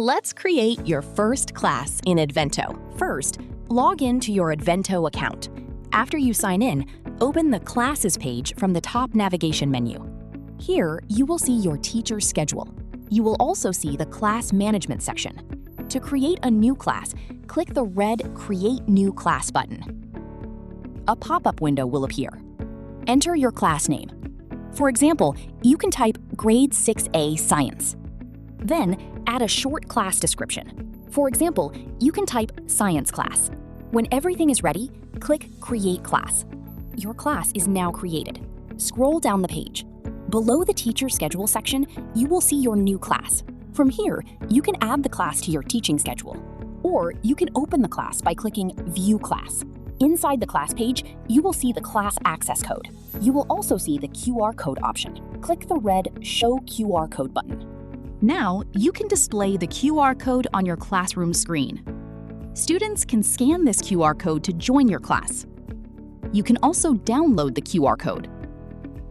Let's create your first class in Edvento. First, log in to your Edvento account. After you sign in, open the Classes page from the top navigation menu. Here, you will see your teacher's schedule. You will also see the Class Management section. To create a new class, click the red Create New Class button. A pop-up window will appear. Enter your class name. For example, you can type Grade 6A Science. Then, add a short class description. For example, you can type Science Class. When everything is ready, click Create Class. Your class is now created. Scroll down the page. Below the Teacher Schedule section, you will see your new class. From here, you can add the class to your teaching schedule. Or you can open the class by clicking View Class. Inside the class page, you will see the class access code. You will also see the QR code option. Click the red Show QR Code button. Now, you can display the QR code on your classroom screen. Students can scan this QR code to join your class. You can also download the QR code.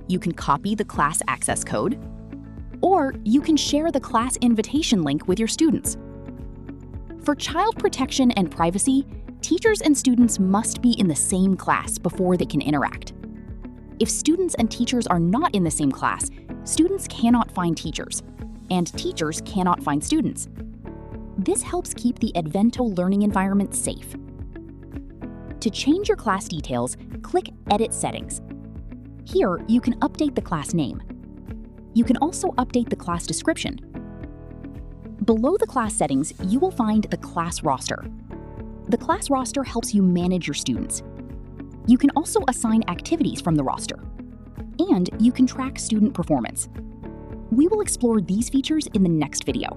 You can copy the class access code, or you can share the class invitation link with your students. For child protection and privacy, teachers and students must be in the same class before they can interact. If students and teachers are not in the same class, students cannot find teachers, and teachers cannot find students. This helps keep the Edvento learning environment safe. To change your class details, click Edit Settings. Here, you can update the class name. You can also update the class description. Below the class settings, you will find the class roster. The class roster helps you manage your students. You can also assign activities from the roster. And you can track student performance. We will explore these features in the next video.